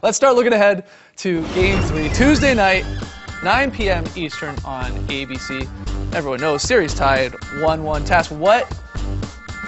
let's start looking ahead to Game 3, Tuesday night, 9 p.m. Eastern on ABC. Everyone knows, series tied 1-1. Tass, what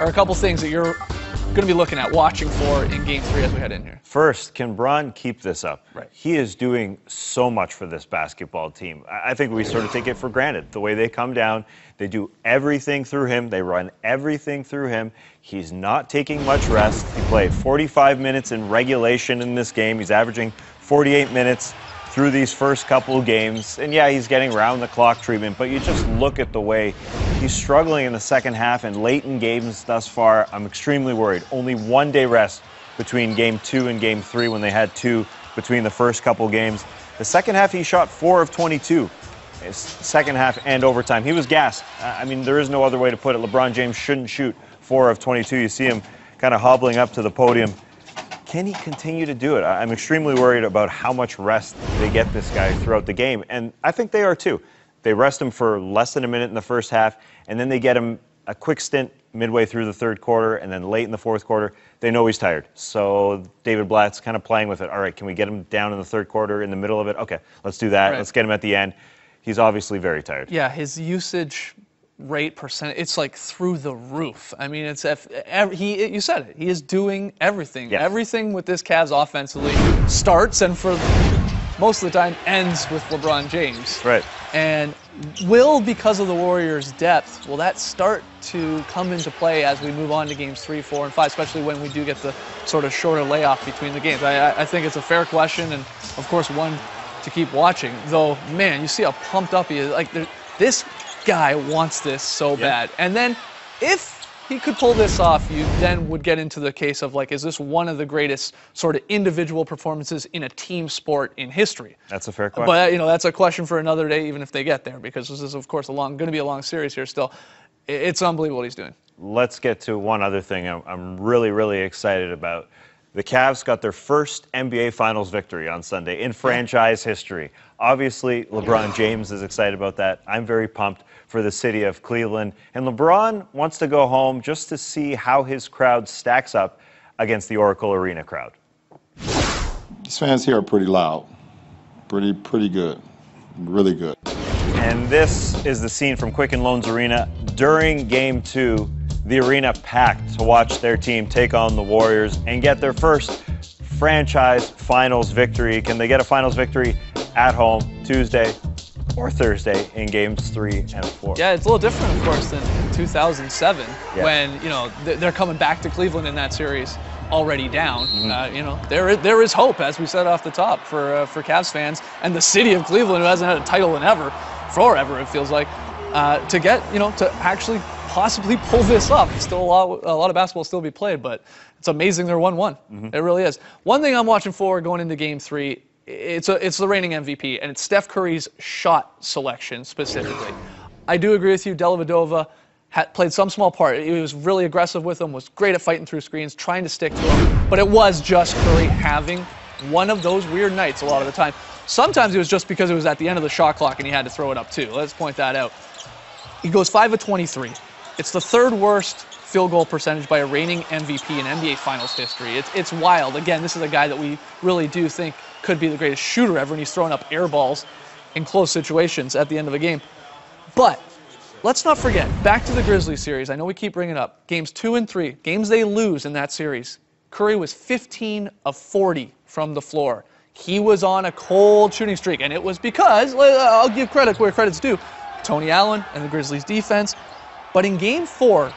are a couple things that you're going to be looking at, watching for in Game 3 as we head in here? First, can Bron keep this up? Right. He is doing so much for this basketball team. I think we sort of take it for granted. The way they come down, they do everything through him. They run everything through him. He's not taking much rest. He played 45 minutes in regulation in this game. He's averaging 48 minutes through these first couple of games. And yeah, he's getting round-the-clock treatment, but you just look at the way he's struggling in the second half and late in games thus far. I'm extremely worried. Only 1 day rest between Game 2 and Game 3 when they had 2 between the first couple games. The second half, he shot 4 of 22. His second half and overtime. He was gassed. I mean, there is no other way to put it. LeBron James shouldn't shoot 4 of 22. You see him kind of hobbling up to the podium. Can he continue to do it? I'm extremely worried about how much rest they get this guy throughout the game, and I think they are too. They rest him for less than a minute in the first half, and then they get him a quick stint midway through the third quarter, and then late in the fourth quarter, they know he's tired. So David Blatt's kind of playing with it. All right, can we get him down in the third quarter, in the middle of it? Okay, let's do that. Right. Let's get him at the end. He's obviously very tired. Yeah, his usage rate percent, it's like through the roof. I mean, it's you said it. He is doing everything. Yes. Everything with this Cavs offensively starts and for most of the time ends with LeBron James. Right. And because of the Warriors' depth, will that start to come into play as we move on to Games 3, 4, and 5, especially when we do get the sort of shorter layoff between the games? I think it's a fair question, and of course one to keep watching. Though, man, you see how pumped up he is. Like, this guy wants this so bad. And then if he could pull this off, you then would get into the case of, like, is this one of the greatest sort of individual performances in a team sport in history? That's a fair question. But, that's a question for another day, even if they get there, because this is, of course, going to be a long series here still. It's unbelievable what he's doing. Let's get to one other thing I'm really, really excited about. The Cavs got their first NBA Finals victory on Sunday in franchise history. Obviously, LeBron James is excited about that. I'm very pumped for the city of Cleveland. And LeBron wants to go home just to see how his crowd stacks up against the Oracle Arena crowd. These fans here are pretty loud. Pretty good. Really good. And this is the scene from Quicken Loans Arena during Game 2. The arena packed to watch their team take on the Warriors and get their first franchise finals victory. Can they get a finals victory at home Tuesday or Thursday in Games 3 and 4? Yeah, it's a little different, of course, than 2007 when, they're coming back to Cleveland in that series already down. There is hope, as we said off the top, for Cavs fans and the city of Cleveland, who hasn't had a title in forever, it feels like, to get, to actually possibly pull this off. Still a lot of basketball still to be played, but it's amazing they're 1-1. It really is. One thing I'm watching for going into Game 3, it's the reigning MVP, and it's Steph Curry's shot selection specifically. I do agree with you. Dellavedova played some small part. He was really aggressive with him, was great at fighting through screens, trying to stick to him, but it was just Curry having one of those weird nights a lot of the time. Sometimes it was just because it was at the end of the shot clock and he had to throw it up too. Let's point that out. He goes 5 of 23. It's the third worst field goal percentage by a reigning MVP in NBA Finals history. It's wild. Again, this is a guy that we really do think could be the greatest shooter ever, and he's throwing up air balls in close situations at the end of a game. But let's not forget, back to the Grizzlies series. I know we keep bringing it up. Games 2 and 3, games they lose in that series. Curry was 15 of 40 from the floor. He was on a cold shooting streak, and it was because, I'll give credit where credit's due, Tony Allen and the Grizzlies defense. But in Game 4,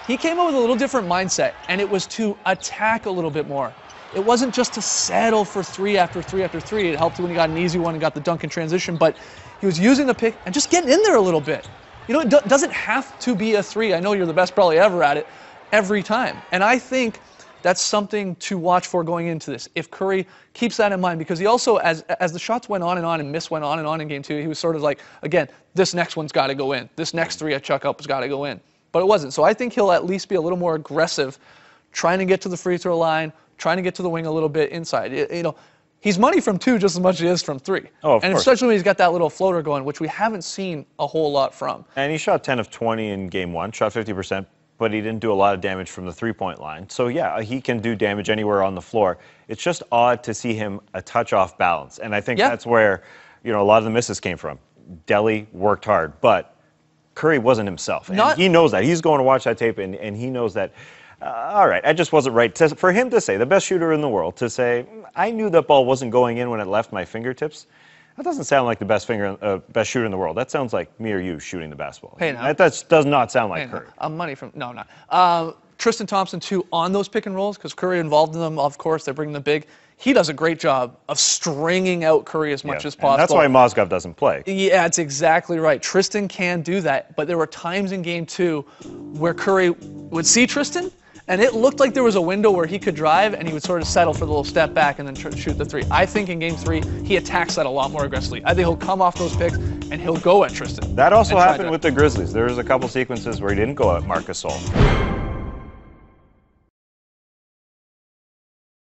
he came up with a little different mindset, and it was to attack a little bit more. It wasn't just to settle for 3 after 3 after 3. It helped when he got an easy one and got the dunk in transition, but he was using the pick and just getting in there a little bit. It doesn't have to be a 3. I know you're the best probably ever at it every time. And I think that's something to watch for going into this, if Curry keeps that in mind, because he also, as the shots went on and miss went on and on in Game 2, he was sort of like, again, this next one's got to go in. This next 3 I chuck up has got to go in. But it wasn't. So I think he'll at least be a little more aggressive, trying to get to the free throw line, trying to get to the wing a little bit inside. He's money from 2 just as much as he is from 3. Oh, of course. Especially when he's got that little floater going, which we haven't seen a whole lot from. And he shot 10 of 20 in Game 1, shot 50%. but he didn't do a lot of damage from the three-point line. So, yeah, he can do damage anywhere on the floor. It's just odd to see him a touch off balance. And I think that's where, a lot of the misses came from. Delly worked hard, but Curry wasn't himself. And he knows that. He's going to watch that tape, and he knows that, all right, I just wasn't right. For him to say, the best shooter in the world, to say, I knew that ball wasn't going in when it left my fingertips, that doesn't sound like the best shooter in the world. That sounds like me or you shooting the basketball. Hey, now. That does not sound like Curry. Money from Tristan Thompson, too, on those pick and rolls, because Curry involved in them, of course. They're bringing the big. He does a great job of stringing out Curry as much as possible. And that's why Mozgov doesn't play. Yeah, that's exactly right. Tristan can do that, but there were times in game 2 where Curry would see Tristan, and it looked like there was a window where he could drive, and he would sort of settle for the little step back and then shoot the 3. I think in game 3, he attacks that a lot more aggressively. I think he'll come off those picks, and he'll go at Tristan. That also happened with the Grizzlies. There was a couple sequences where he didn't go at Marc Gasol.